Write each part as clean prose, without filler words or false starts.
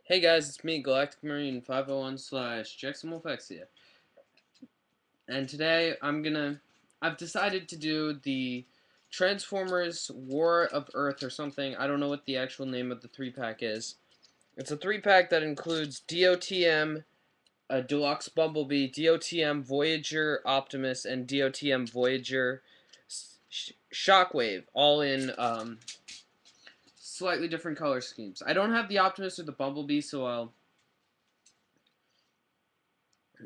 Hey guys, it's me, galacticmarine501 slash JacksonWolfXia. And today I've decided to do the Transformers War of Earth or something. I don't know what the actual name of the 3-pack is. It's a 3-pack that includes DOTM, a Deluxe Bumblebee, DOTM Voyager Optimus, and DOTM Voyager Shockwave, all in slightly different color schemes. I don't have the Optimus or the Bumblebee, so I'll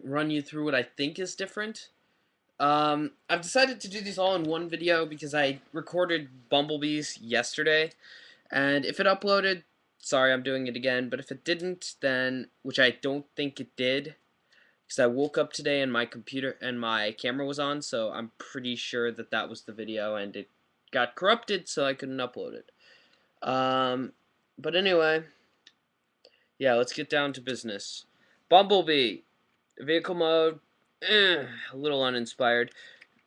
run you through what I think is different. I've decided to do these all in one video because I recorded Bumblebees yesterday, and if it uploaded, sorry, I'm doing it again, but if it didn't, then, which I don't think it did, because I woke up today and my computer and my camera was on, so I'm pretty sure that that was the video, and it got corrupted, so I couldn't upload it. But anyway, yeah, let's get down to business. Bumblebee, vehicle mode, a little uninspired.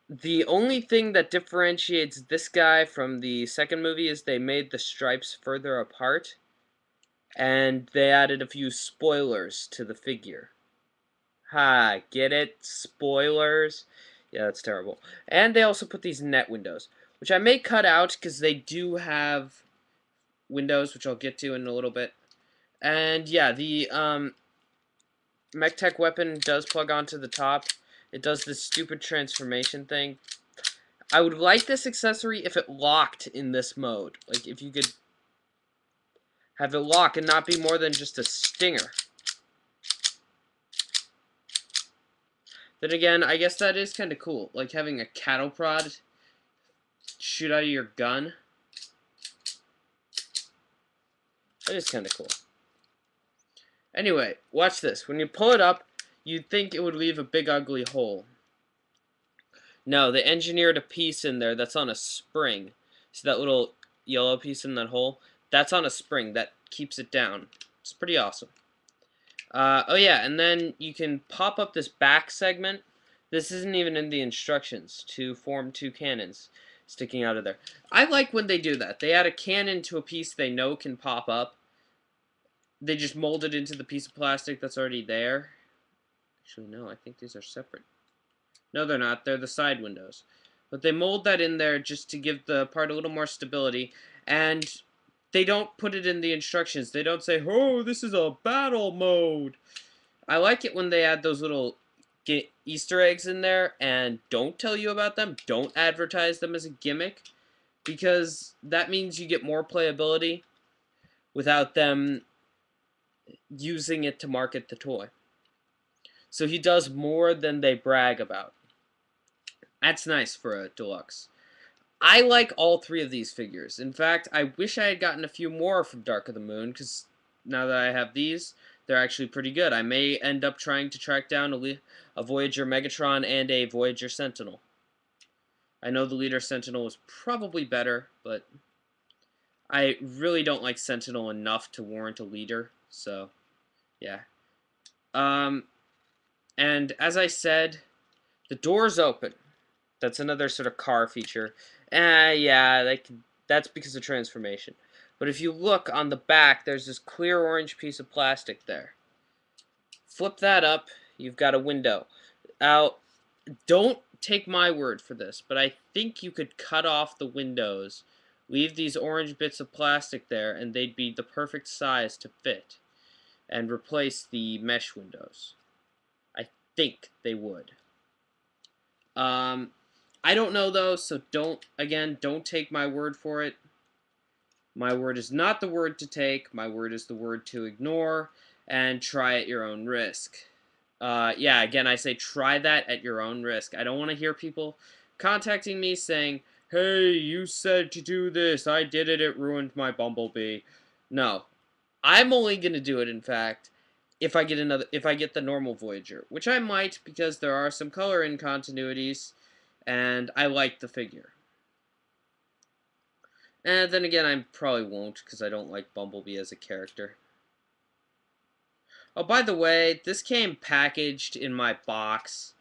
The only thing that differentiates this guy from the second movie is they made the stripes further apart, and they added a few spoilers to the figure. Ha, get it? Spoilers? Yeah, that's terrible. And they also put these net windows, which I may cut out because they do have windows, which I'll get to in a little bit. And yeah, the MechTech weapon does plug onto the top. It does this stupid transformation thing. I would like this accessory if it locked in this mode. Like, if you could have it lock and not be more than just a stinger. Then again, I guess that is kind of cool. Like, having a cattle prod shoot out of your gun. That is kind of cool. Anyway, watch this. When you pull it up, you'd think it would leave a big ugly hole. No, they engineered a piece in there that's on a spring. See that little yellow piece in that hole? That's on a spring. That keeps it down. It's pretty awesome. Oh yeah, and then you can pop up this back segment. This isn't even in the instructions to form two cannons sticking out of there. I like when they do that. They add a cannon to a piece they know can pop up. They just mold it into the piece of plastic that's already there. Actually, no, I think these are separate. No, they're not. They're the side windows. But they mold that in there just to give the part a little more stability. And they don't put it in the instructions. They don't say, oh, this is a battle mode. I like it when they add those little Easter eggs in there and don't tell you about them. Don't advertise them as a gimmick. Because that means you get more playability without them using it to market the toy. So he does more than they brag about. That's nice for a deluxe. I like all three of these figures. In fact, I wish I had gotten a few more from Dark of the Moon, because now that I have these, they're actually pretty good. I may end up trying to track down a Voyager Megatron and a Voyager Sentinel. I know the Leader Sentinel was probably better, but I really don't like Sentinel enough to warrant a Leader, so yeah. And as I said, the door's open. That's another sort of car feature. Yeah, that's because of transformation. But if you look on the back, there's this clear orange piece of plastic there. Flip that up, you've got a window. Now, don't take my word for this, but I think you could cut off the windows, leave these orange bits of plastic there, and they'd be the perfect size to fit, and replace the mesh windows. I think they would. I don't know, though, so don't take my word for it. My word is not the word to take. My word is the word to ignore, and try at your own risk. Yeah, again, I say try that at your own risk. I don't want to hear people contacting me saying, hey, you said to do this. I did it. It ruined my Bumblebee. No. I'm only going to do it, in fact, if I get the normal Voyager, which I might because there are some color incontinuities. And I like the figure. And then again, I probably won't, because I don't like Bumblebee as a character. Oh, by the way, this came packaged in my box.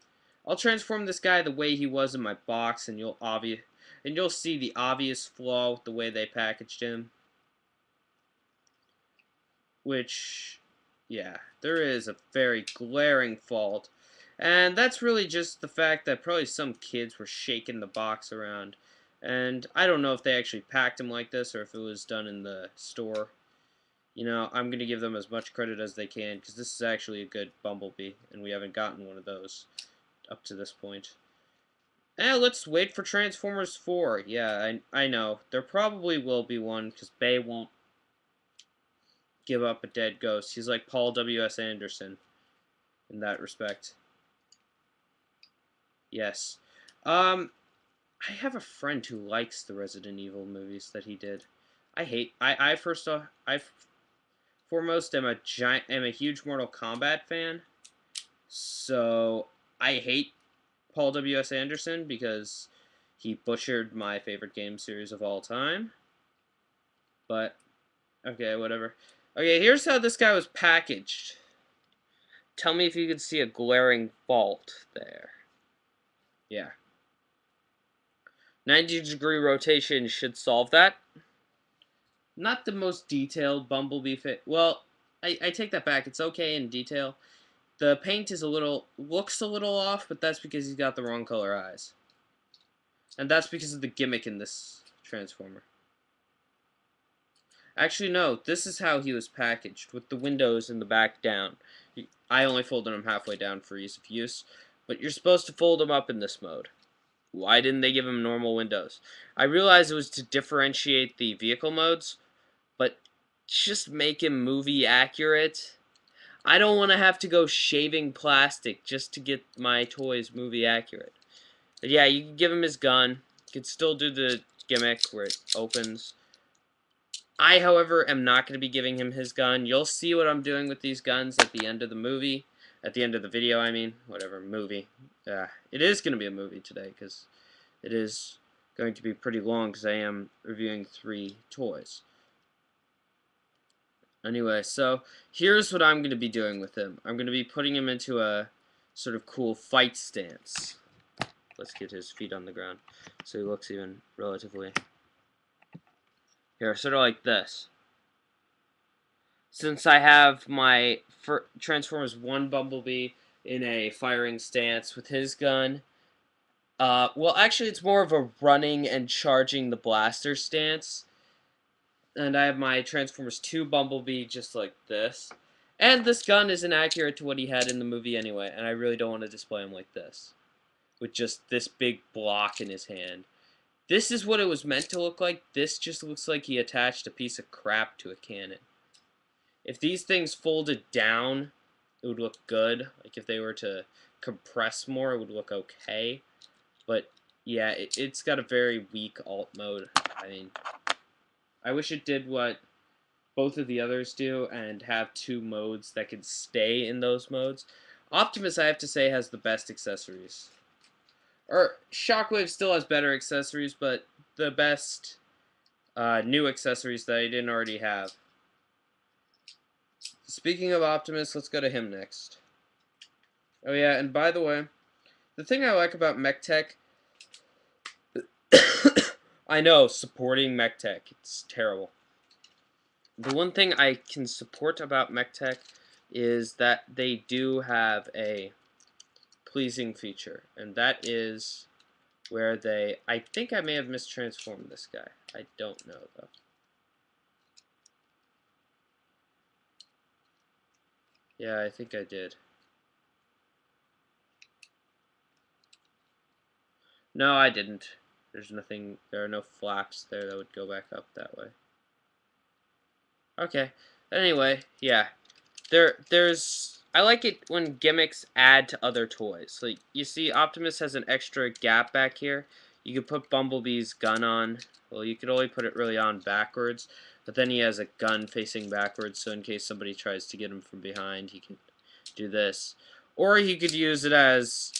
I'll transform this guy the way he was in my box, and you'll see the obvious flaw with the way they packaged him. Which, Yeah, there is a very glaring fault. And that's really just the fact that probably some kids were shaking the box around. And I don't know if they actually packed him like this or if it was done in the store. You know, I'm going to give them as much credit as they can because this is actually a good Bumblebee, and we haven't gotten one of those up to this point. Let's wait for Transformers 4. Yeah, I know. There probably will be one because Bay won't give up a dead ghost. He's like Paul W.S. Anderson in that respect. Yes. I have a friend who likes the Resident Evil movies that he did. I first off, foremost am a huge Mortal Kombat fan. So I hate Paul W.S. Anderson because he butchered my favorite game series of all time. But okay, whatever. Okay, here's how this guy was packaged. Tell me if you can see a glaring fault there. Yeah. 90-degree rotation should solve that. Not the most detailed Bumblebee fit. Well, I take that back. It's okay in detail. The paint is looks a little off, but that's because he's got the wrong color eyes. And that's because of the gimmick in this Transformer. Actually, no, this is how he was packaged, with the windows in the back down. I only folded him halfway down for ease of use, but you're supposed to fold him up in this mode. Why didn't they give him normal windows? I realized it was to differentiate the vehicle modes, but just make him movie accurate. I don't want to have to go shaving plastic just to get my toys movie accurate. But yeah, you can give him his gun. You can still do the gimmick where it opens. I, however, am not going to be giving him his gun. You'll see what I'm doing with these guns at the end of the movie. At the end of the video, I mean. Whatever, movie. It is going to be a movie today, because it is going to be pretty long, because I am reviewing 3 toys. Anyway, so here's what I'm going to be doing with him. I'm going to be putting him into a sort of cool fight stance. Let's get his feet on the ground so he looks even relatively... Here, sort of like this. Since I have my Transformers 1 Bumblebee in a firing stance with his gun, well, actually, it's more of a running and charging the blaster stance. And I have my Transformers 2 Bumblebee just like this. And this gun is inaccurate to what he had in the movie anyway, and I really don't want to display him like this. With just this big block in his hand. This is what it was meant to look like. This just looks like he attached a piece of crap to a cannon. If these things folded down, it would look good. Like if they were to compress more, it would look okay. But yeah, it's got a very weak alt mode. I mean, I wish it did what both of the others do and have 2 modes that could stay in those modes. Optimus, I have to say, has the best accessories. Or Shockwave still has better accessories, but the best new accessories that I didn't already have. Speaking of Optimus, let's go to him next. Oh yeah, and by the way, the thing I like about MechTech... I know, supporting MechTech, it's terrible. The one thing I can support about MechTech is that they do have a pleasing feature, and that is where they... I think I may have mistransformed this guy. I don't know, though. Yeah, I think I did. No, I didn't. There's nothing... There are no flaps there that would go back up that way. Okay. Anyway, yeah. There's... I like it when gimmicks add to other toys. Like, you see, Optimus has an extra gap back here. You could put Bumblebee's gun on. Well, you could only put it really on backwards. But then he has a gun facing backwards, so in case somebody tries to get him from behind, he can do this. Or he could use it as...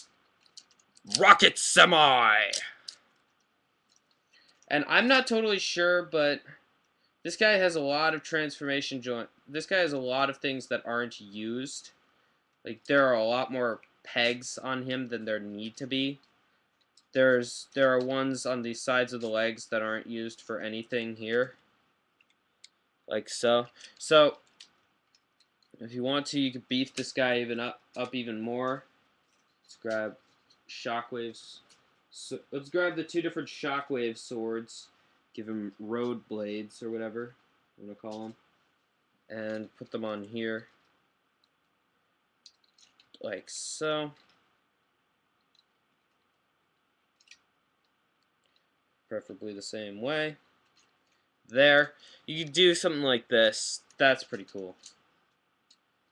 Rocket Semi! And I'm not totally sure, but... This guy has a lot of transformation joint. This guy has a lot of things that aren't used. Like, there are a lot more pegs on him than there need to be. There are ones on the sides of the legs that aren't used for anything here. Like so. So, If you want to, you could beef this guy up even more. Let's grab shockwaves. So let's grab the 2 different shockwave swords. Give him road blades or whatever you want to call them, and put them on here, like so. Preferably the same way. There. You could do something like this. That's pretty cool.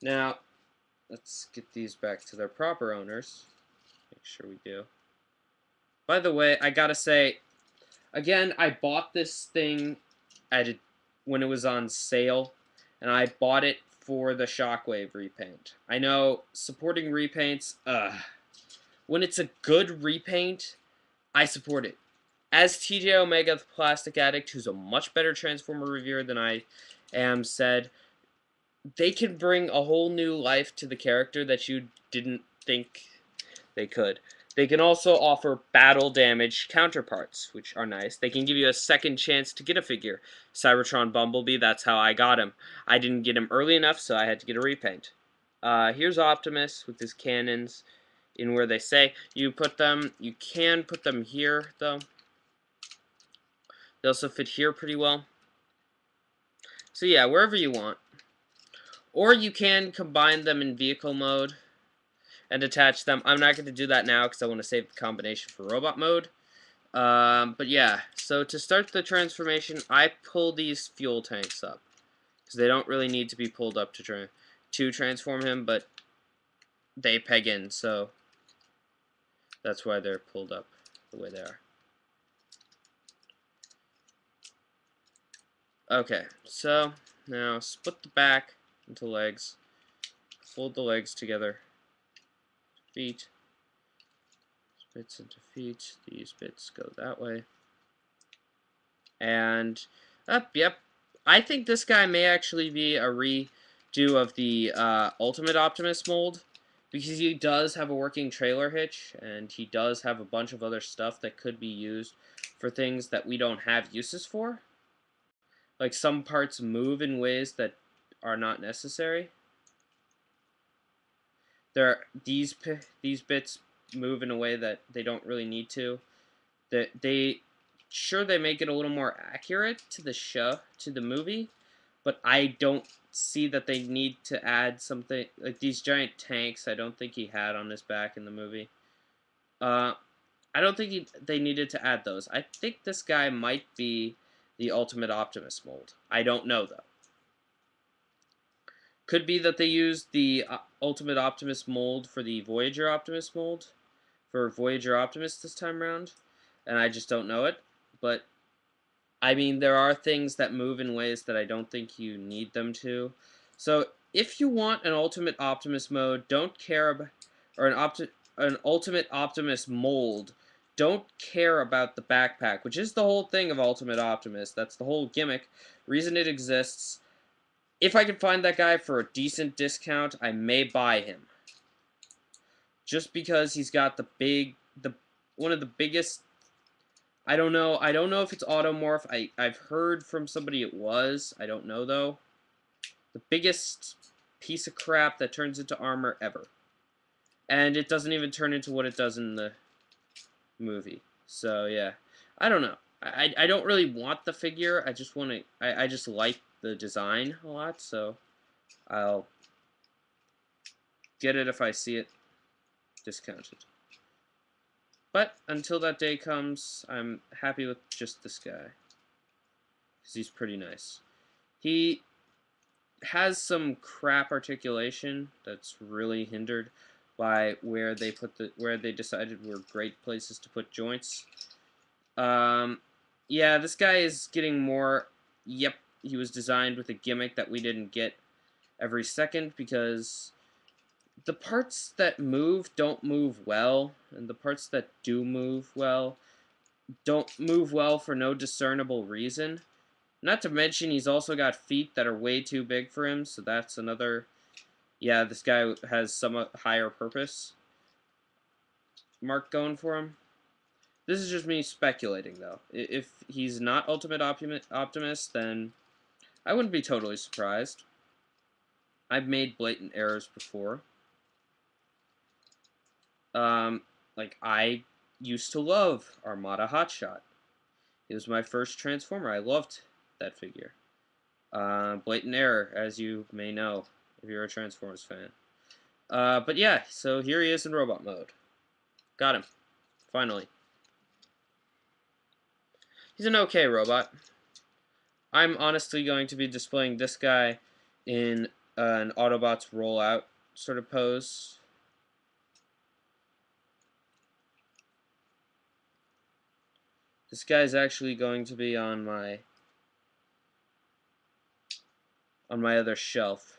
Now, let's get these back to their proper owners. Make sure we do. By the way, I gotta say, again, I bought this thing when it was on sale, and I bought it for the Shockwave repaint. I know, supporting repaints, when it's a good repaint, I support it. As TJ Omega, the Plastic Addict, who's a much better Transformer reviewer than I am, said, they can bring a whole new life to the character that you didn't think they could. They can also offer battle damage counterparts, which are nice. They can give you a second chance to get a figure. Cybertron Bumblebee, that's how I got him. I didn't get him early enough, so I had to get a repaint. Here's Optimus with his cannons in where they say you put them. You can put them here, though. They also fit here pretty well. So yeah, wherever you want. Or you can combine them in vehicle mode and attach them. I'm not going to do that now because I want to save the combination for robot mode. But yeah, so to start the transformation, I pull these fuel tanks up. Because they don't really need to be pulled up to transform him, but they peg in, so that's why they're pulled up the way they are. Okay, so now split the back into legs. Fold the legs together. Feet. Bits into feet. These bits go that way. And yep. I think this guy may actually be a redo of the Ultimate Optimus mold, because he does have a working trailer hitch, and he does have a bunch of other stuff that could be used for things that we don't have uses for. Like some parts move in ways that are not necessary. These bits move in a way that they don't really need to. They make it a little more accurate to the movie, but I don't see that they need to add something like these giant tanks. I don't think he had on his back in the movie. I don't think they needed to add those. I think this guy might be the Ultimate Optimus mold. I don't know though. Could be that they used the Ultimate Optimus mold for the Voyager Optimus mold for Voyager Optimus this time around, and I just don't know it. But I mean, there are things that move in ways that I don't think you need them to. So if you want an Ultimate Optimus mode, don't care about, or an Ultimate Optimus mold, don't care about the backpack, which is the whole thing of Ultimate Optimus. That's the whole gimmick, reason it exists. If I can find that guy for a decent discount, I may buy him. Just because he's got one of the biggest. I don't know if it's automorph. I've heard from somebody it was. I don't know though. The biggest piece of crap that turns into armor ever. And it doesn't even turn into what it does in the movie. So yeah. I don't know. I don't really want the figure. I just want to I just like the design a lot, so I'll get it if I see it discounted. But until that day comes, I'm happy with just this guy, because he's pretty nice. He has some crap articulation that's really hindered by where they decided were great places to put joints. Yeah, this guy is getting more. Yep, he was designed with a gimmick that we didn't get every second, because the parts that move don't move well, and the parts that do move well don't move well for no discernible reason. Not to mention, he's also got feet that are way too big for him, so that's another. Yeah, this guy has somewhat higher purpose mark going for him. This is just me speculating, though. If he's not Ultimate Optimus, then I wouldn't be totally surprised. I've made blatant errors before. Like, I used to love Armada Hotshot. It was my first Transformer. I loved that figure. Blatant error, as you may know, if you're a Transformers fan. But yeah, so here he is in robot mode. Got him. Finally. He's an okay robot. I'm honestly going to be displaying this guy in an Autobots rollout sort of pose. This guy's actually going to be on my other shelf.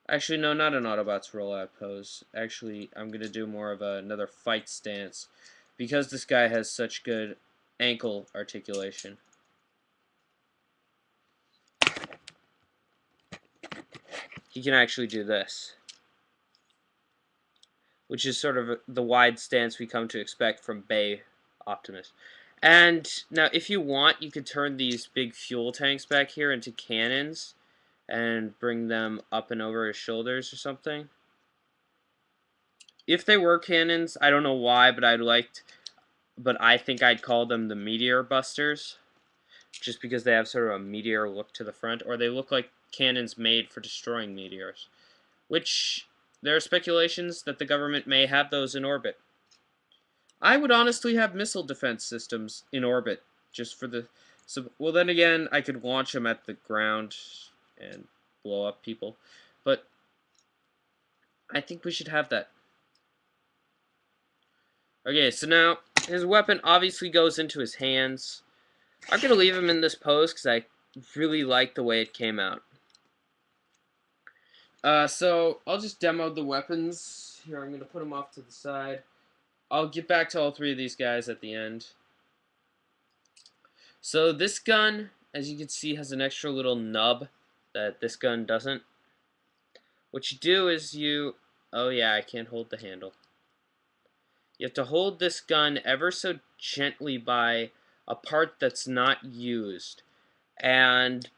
Actually, no, not an Autobots rollout pose. Actually, I'm going to do more of another fight stance because this guy has such good ankle articulation. He can actually do this, which is sort of the wide stance we come to expect from Bay Optimus. And now, if you want, you could turn these big fuel tanks back here into cannons and bring them up and over his shoulders or something. If they were cannons, I don't know why, but I think I'd call them the Meteor Busters, just because they have sort of a meteor look to the front, or they look like cannons made for destroying meteors, which there are speculations that the government may have those in orbit. I would honestly have missile defense systems in orbit, just for the... well, then again, I could launch them at the ground and blow up people, but I think we should have that. Okay, so now, his weapon obviously goes into his hands. I'm going to leave him in this pose because I really like the way it came out. So, I'll just demo the weapons. Here, I'm going to put them off to the side. I'll get back to all three of these guys at the end. So, this gun, as you can see, has an extra little nub that this gun doesn't. What you do is you... oh yeah, I can't hold the handle. You have to hold this gun ever so gently by a part that's not used and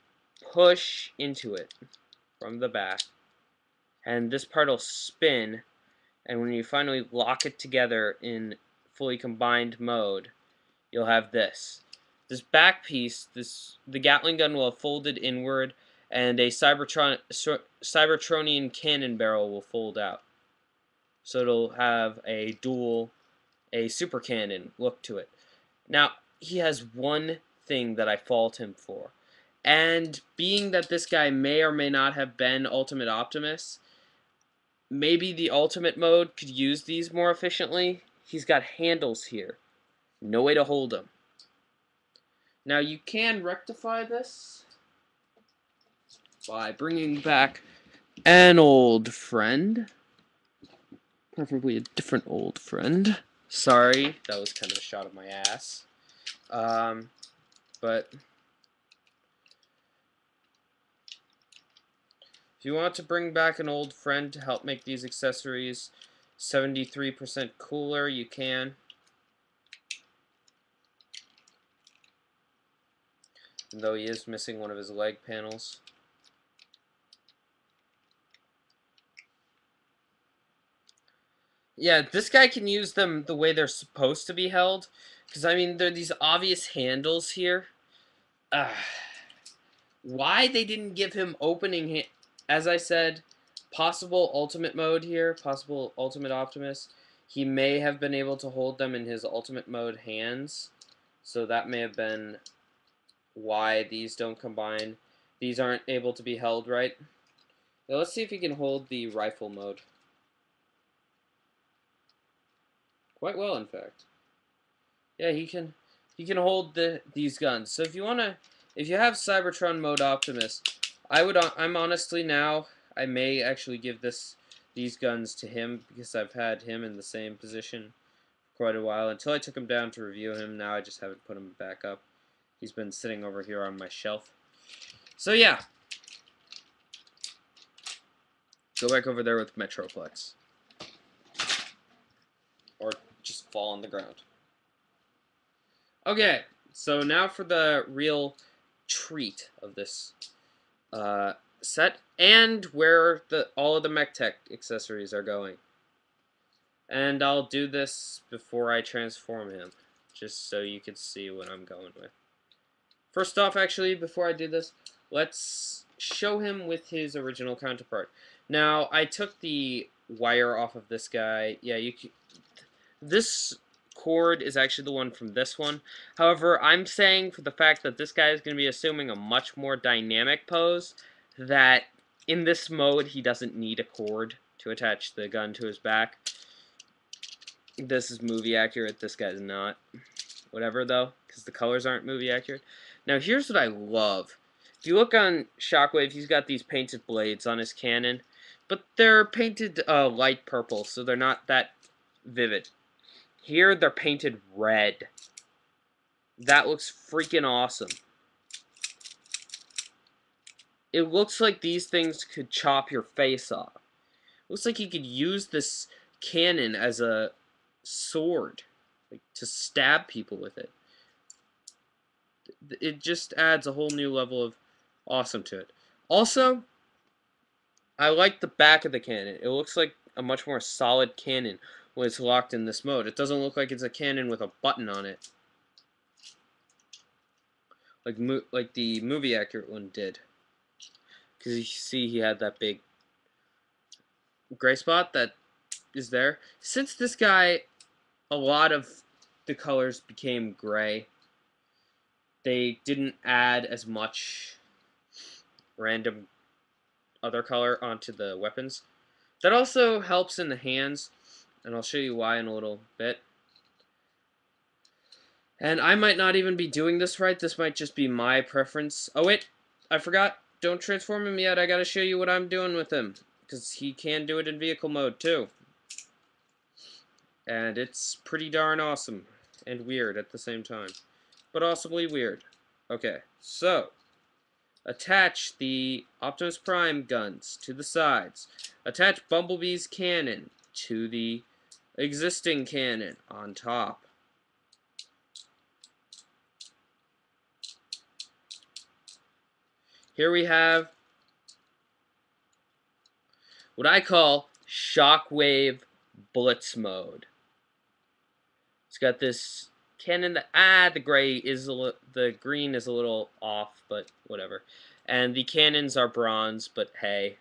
push into it from the back. And this part will spin, and when you finally lock it together in fully combined mode, you'll have this. This back piece, the Gatling gun will have folded inward, and a Cybertronian cannon barrel will fold out. So it'll have a super cannon look to it. Now, he has one thing that I fault him for. And being that this guy may or may not have been Ultimate Optimus, maybe the Ultimate mode could use these more efficiently. He's got handles here. No way to hold them. Now, you can rectify this by bringing back an old friend. Preferably a different old friend. Sorry, that was kind of a shot of my ass. But if you want to bring back an old friend to help make these accessories 73% cooler, you can. Though he is missing one of his leg panels. Yeah, this guy can use them the way they're supposed to be held. Because, I mean, there are these obvious handles here. Why they didn't give him opening... as I said, possible ultimate mode here, possible Ultimate Optimus. He may have been able to hold them in his ultimate mode hands. So that may have been why these don't combine. These aren't able to be held right. Now let's see if he can hold the rifle mode. Quite well, in fact. Yeah, he can hold these guns. So if you have Cybertron mode Optimus, I'm honestly now, I may actually give these guns to him because I've had him in the same position for quite a while. Until I took him down to review him, now I just haven't put him back up. He's been sitting over here on my shelf. So yeah. Go back over there with Metroplex. Or just fall on the ground. Okay, so now for the real treat of this set, and where all of the mech tech accessories are going. And I'll do this before I transform him, just so you can see what I'm going with. First off, actually, before I do this, let's show him with his original counterpart. Now, I took the wire off of this guy. Yeah, this cord is actually the one from this one. However, I'm saying for the fact that this guy is going to be assuming a much more dynamic pose, that in this mode he doesn't need a cord to attach the gun to his back. This is movie accurate, this guy's not. Whatever though, because the colors aren't movie accurate. Now here's what I love. If you look on Shockwave, he's got these painted blades on his cannon, but they're painted light purple, so they're not that vivid. Here they're painted red. That looks freaking awesome. It looks like these things could chop your face off. Looks like you could use this cannon as a sword, like to stab people with it. It just adds a whole new level of awesome to it. Also, I like the back of the cannon. It looks like a much more solid cannon when it's locked in this mode. It doesn't look like it's a cannon with a button on it, like the movie accurate one did. Because you see he had that big gray spot that is there. Since this guy, a lot of the colors became gray, they didn't add as much random other color onto the weapons. That also helps in the hands, and I'll show you why in a little bit. And I might not even be doing this right. This might just be my preference. Oh wait, I forgot. Don't transform him yet. I gotta show you what I'm doing with him, because he can do it in vehicle mode too. And it's pretty darn awesome and weird at the same time, but awesomely weird. Okay, so attach the Optimus Prime guns to the sides. Attach Bumblebee's cannon to the existing cannon on top. Here we have what I call Shockwave Blitz mode. It's got this cannon that, the green is a little off, but whatever. And the cannons are bronze, but hey.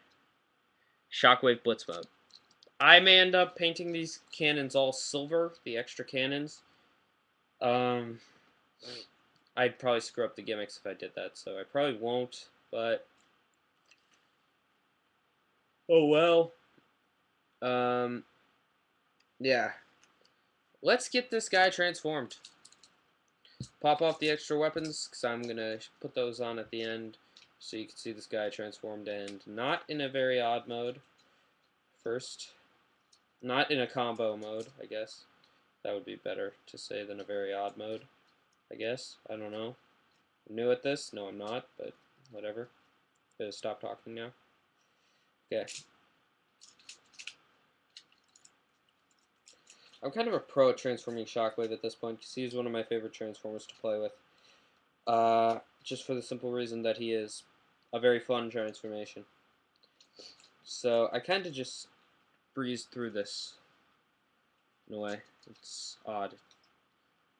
Shockwave Blitz mode. I may end up painting these cannons all silver, the extra cannons. I'd probably screw up the gimmicks if I did that, so I probably won't, but oh well. Yeah. Let's get this guy transformed. Pop off the extra weapons, because I'm going to put those on at the end, so you can see this guy transformed, and not in a very odd mode. First. Not in a combo mode, I guess. That would be better to say than a very odd mode, I guess. I don't know. I'm new at this? No, I'm not, but whatever. Better stop talking now. Okay. I'm kind of a pro at transforming Shockwave at this point, because he's one of my favorite Transformers to play with. Just for the simple reason that he is a very fun transformation. So, I kind of just breezed through this, in a way. It's odd. It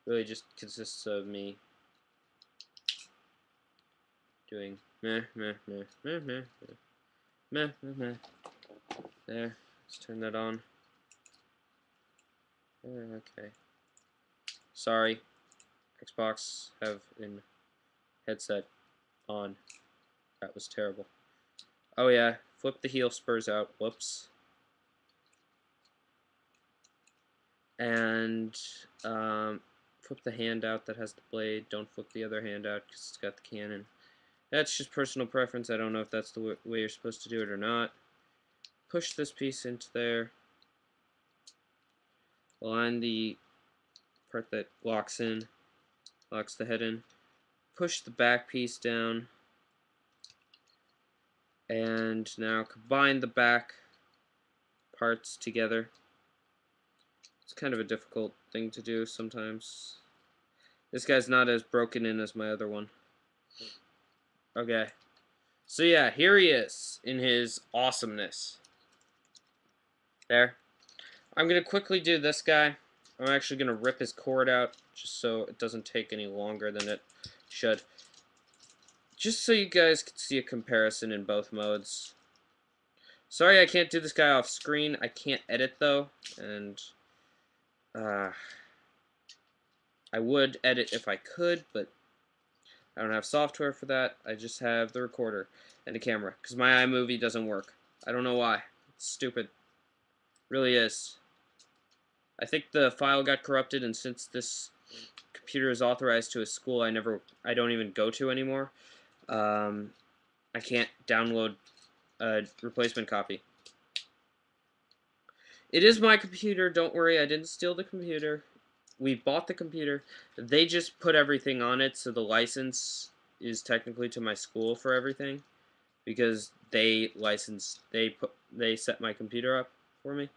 really just consists of me doing meh, meh, meh, meh, meh, meh, meh, meh. There. Let's turn that on. Okay. Sorry. Xbox have in headset on. That was terrible. Oh yeah, flip the heel spurs out. Whoops. And flip the hand out that has the blade. Don't flip the other hand out because it's got the cannon. That's just personal preference. I don't know if that's the way you're supposed to do it or not. Push this piece into there. Align the part that locks the head in. Push the back piece down. And now combine the back parts together. It's kind of a difficult thing to do sometimes. This guy's not as broken in as my other one. Okay. So yeah, here he is in his awesomeness. There. I'm going to quickly do this guy. I'm actually going to rip his cord out just so it doesn't take any longer than it should. Just so you guys can see a comparison in both modes. Sorry I can't do this guy off screen. I can't edit though, and I would edit if I could, but I don't have software for that. I just have the recorder and a camera, because my iMovie doesn't work. I don't know why. It's stupid. Really is. I think the file got corrupted, and since this computer is authorized to a school I don't even go to anymore, I can't download a replacement copy. It is my computer, don't worry, I didn't steal the computer. We bought the computer. They just put everything on it, so the license is technically to my school for everything, because they set my computer up for me.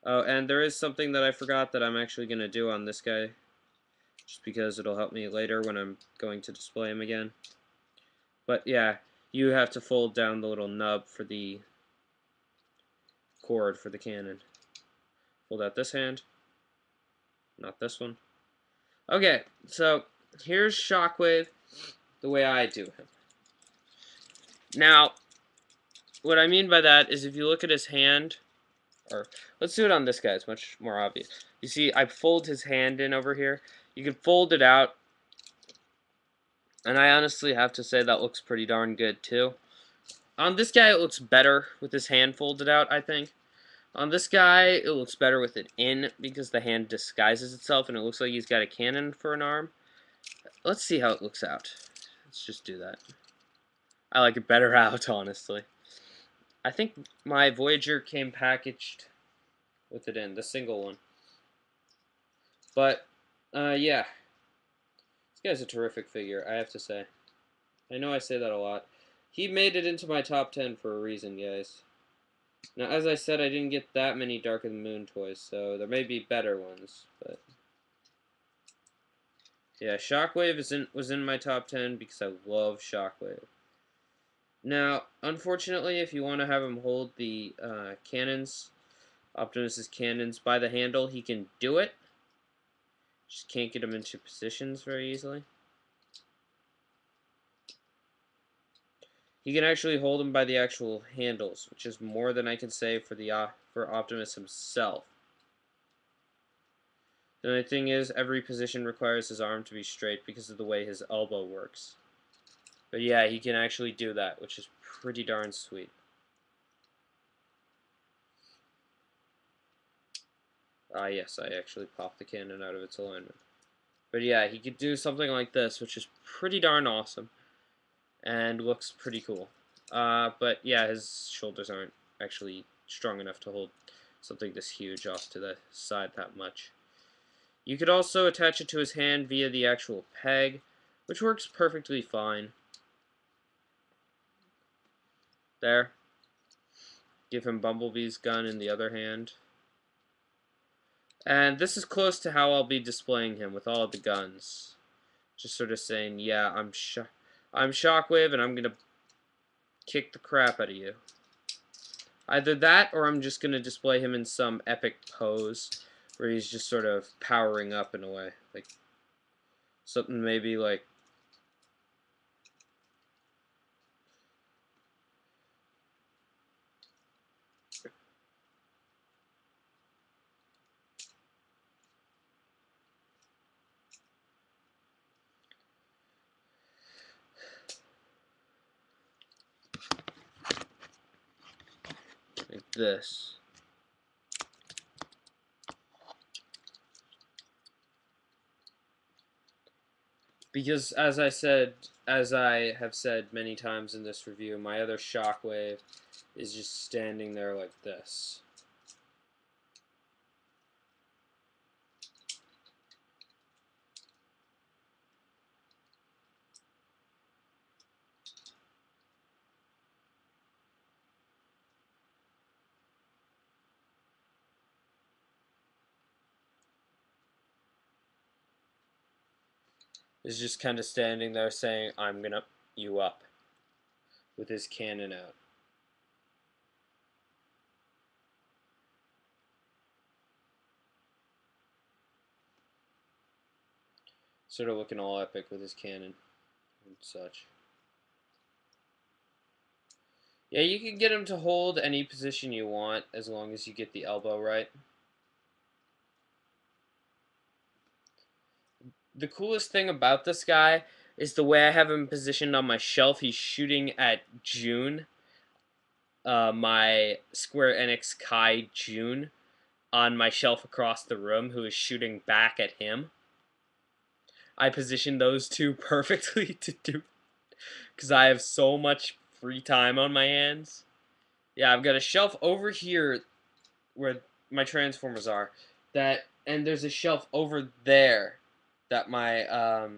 Oh, and there is something that I forgot that I'm actually going to do on this guy, just because it'll help me later when I'm going to display him again. But yeah, you have to fold down the little nub for the cord for the cannon. Fold out this hand, not this one. Okay, so here's Shockwave the way I do him. Now, what I mean by that is if you look at his hand, or let's do it on this guy, it's much more obvious. You see, I fold his hand in over here. You can fold it out, and I honestly have to say that looks pretty darn good too. On this guy, it looks better with his hand folded out, I think. On this guy, it looks better with it in, because the hand disguises itself, and it looks like he's got a cannon for an arm. Let's see how it looks out. Let's just do that. I like it better out, honestly. I think my Voyager came packaged with it in, the single one. But, yeah. This guy's a terrific figure, I have to say. I know I say that a lot. He made it into my top 10 for a reason, guys. Now, as I said, I didn't get that many Dark of the Moon toys, so there may be better ones, but... yeah, Shockwave was in my top 10 because I love Shockwave. Now, unfortunately, if you want to have him hold the cannons, Optimus's cannons by the handle, he can do it. Just can't get him into positions very easily. He can actually hold them by the actual handles, which is more than I can say for Optimus himself. The only thing is, every position requires his arm to be straight because of the way his elbow works. But yeah, he can actually do that, which is pretty darn sweet. Ah, yes, I actually popped the cannon out of its alignment. But yeah, he could do something like this, which is pretty darn awesome. And looks pretty cool. But yeah, his shoulders aren't actually strong enough to hold something this huge off to the side that much. You could also attach it to his hand via the actual peg, which works perfectly fine. There. Give him Bumblebee's gun in the other hand. And this is close to how I'll be displaying him with all of the guns. Just sort of saying, yeah, I'm Shockwave and I'm gonna kick the crap out of you. Either that, or I'm just gonna display him in some epic pose where he's just sort of powering up in a way. Like, something maybe like... like this. Because, as I have said many times in this review, my other Shockwave is just standing there like this. is just kind of standing there saying, "I'm gonna you up," with his cannon out. Sort of looking all epic with his cannon and such. Yeah, you can get him to hold any position you want as long as you get the elbow right. The coolest thing about this guy is the way I have him positioned on my shelf. He's shooting at June, my Square Enix Kai June, on my shelf across the room, who is shooting back at him. I positioned those two perfectly to do, because I have so much free time on my hands. Yeah, I've got a shelf over here where my transformers are, and there's a shelf over there that my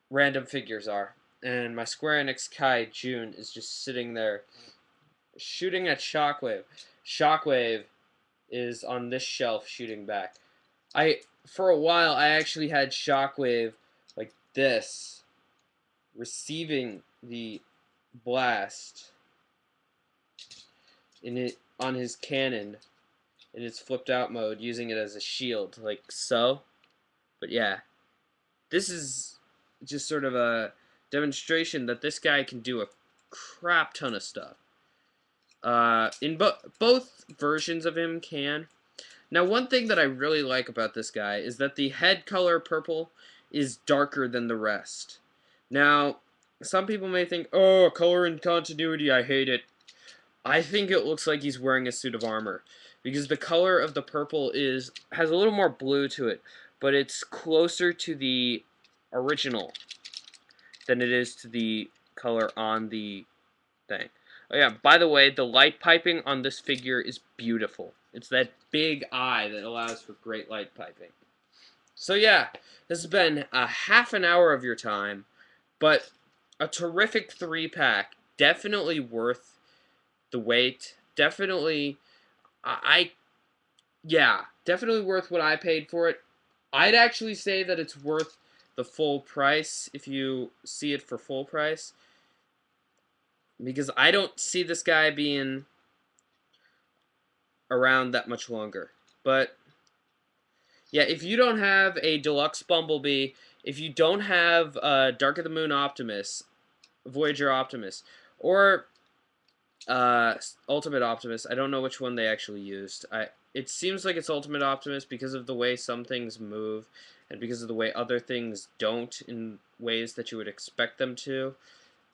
random figures are, and my Square Enix Kai June is just sitting there shooting at Shockwave. Shockwave is on this shelf shooting back. For a while I actually had Shockwave like this, receiving the blast in it on his cannon in its flipped out mode, using it as a shield, like so. But yeah, this is just sort of a demonstration that this guy can do a crap ton of stuff. In both versions of him can. Now, one thing that I really like about this guy is that the head color purple is darker than the rest. Now, some people may think, oh, color and continuity, I hate it. I think it looks like he's wearing a suit of armor, because the color of the purple has a little more blue to it, but it's closer to the original than it is to the color on the thing. Oh yeah, by the way, the light piping on this figure is beautiful. It's that big eye that allows for great light piping. So yeah, this has been a half an hour of your time, but a terrific 3-pack. Definitely worth the wait. Definitely, yeah, definitely worth what I paid for it. I'd actually say that it's worth the full price if you see it for full price, because I don't see this guy being around that much longer. But yeah, if you don't have a deluxe Bumblebee, if you don't have Dark of the Moon Optimus, Voyager Optimus, or Ultimate Optimus, I don't know which one they actually used. It seems like it's Ultimate Optimus because of the way some things move, and because of the way other things don't in ways that you would expect them to.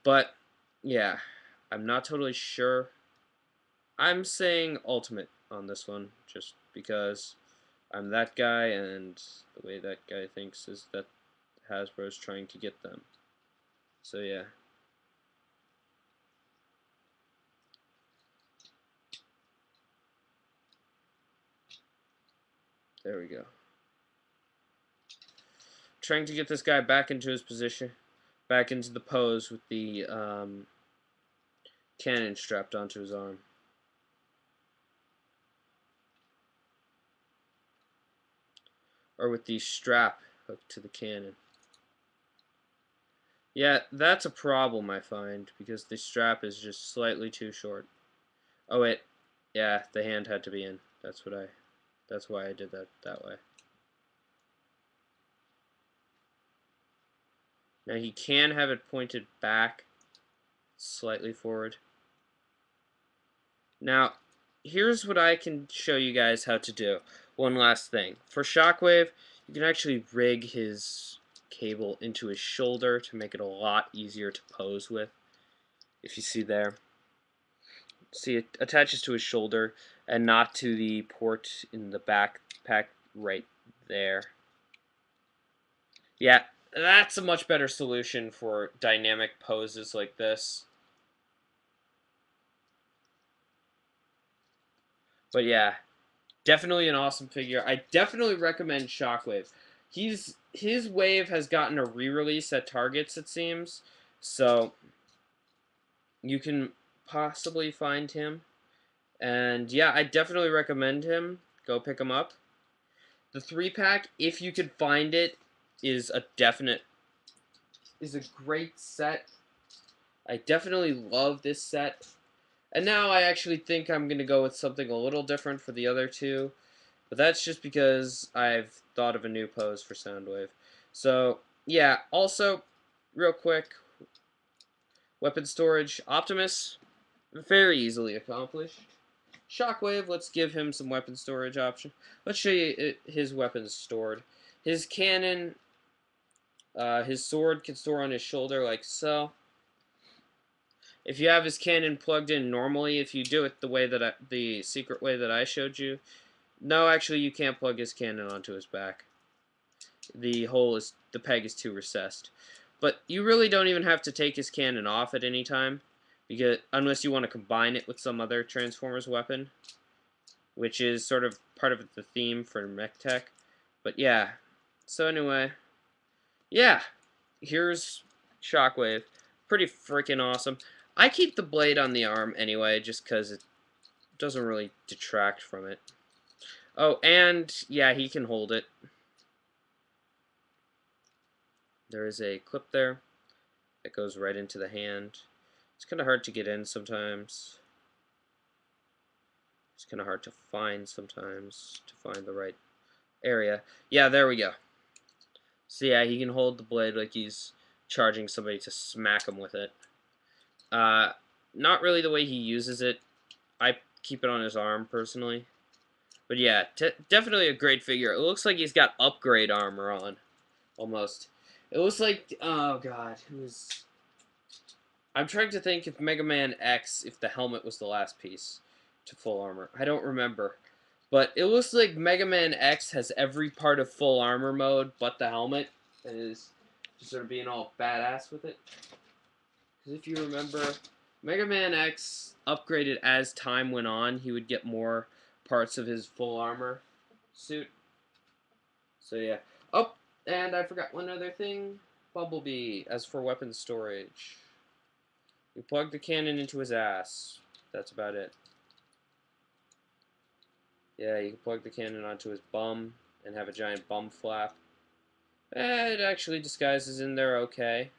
But yeah, I'm not totally sure. I'm saying Ultimate on this one, just because I'm that guy, and the way that guy thinks is that Hasbro's trying to get them. So yeah. There we go. Trying to get this guy back into his position, back into the pose with the cannon strapped onto his arm. Or with the strap hooked to the cannon. Yeah, that's a problem, I find, because the strap is just slightly too short. Oh wait, yeah, the hand had to be in. That's why I did that way. Now he can have it pointed back slightly forward. Now, here's what I can show you guys how to do. One last thing. For Shockwave, you can actually rig his cable into his shoulder to make it a lot easier to pose with. If you see there. See, it attaches to his shoulder and not to the port in the backpack right there. Yeah, that's a much better solution for dynamic poses like this. But yeah, definitely an awesome figure. I definitely recommend Shockwave. His wave has gotten a re-release at Targets, it seems, so you can possibly find him. And yeah, I definitely recommend him. Go pick him up. The 3-pack, if you could find it, is a great set. I definitely love this set. And now I actually think I'm going to go with something a little different for the other two. But that's just because I've thought of a new pose for Soundwave. So, yeah, also, real quick, weapon storage, Optimus, very easily accomplished. Shockwave, let's give him some weapon storage option. Let's show you his weapons stored. His cannon, his sword can store on his shoulder like so. If you have his cannon plugged in normally, if you do it the way that the secret way that I showed you, no, actually you can't plug his cannon onto his back. The peg is too recessed. But you really don't even have to take his cannon off at any time, because unless you want to combine it with some other Transformers weapon, which is sort of part of the theme for Mech Tech. But yeah, so anyway, yeah, here's Shockwave. Pretty freaking awesome. I keep the blade on the arm anyway, just because it doesn't really detract from it. Oh, and yeah, he can hold it. There is a clip there that goes right into the hand. It's kind of hard to get in sometimes. It's kind of hard to find sometimes, to find the right area. Yeah, there we go. So yeah, he can hold the blade like he's charging somebody to smack him with it. Not really the way he uses it. I keep it on his arm, personally. But yeah, definitely a great figure. It looks like he's got upgrade armor on, almost. It looks like, oh god, who's... I'm trying to think if Mega Man X, if the helmet was the last piece to full armor. I don't remember. But it looks like Mega Man X has every part of full armor mode but the helmet. And is just sort of being all badass with it. Because if you remember, Mega Man X upgraded as time went on. He would get more parts of his full armor suit. So yeah. Oh, and I forgot one other thing. Bumblebee, as for weapon storage. You plug the cannon into his ass. That's about it. Yeah, you can plug the cannon onto his bum and have a giant bum flap. It actually disguises in there okay.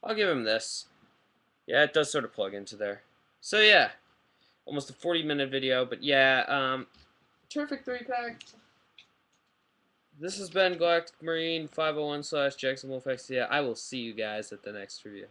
I'll give him this. Yeah, it does sort of plug into there. So yeah, almost a 40-minute video, but yeah, terrific 3-pack. This has been galacticmarine501's /JacksonWolfX. Yeah, I will see you guys at the next review.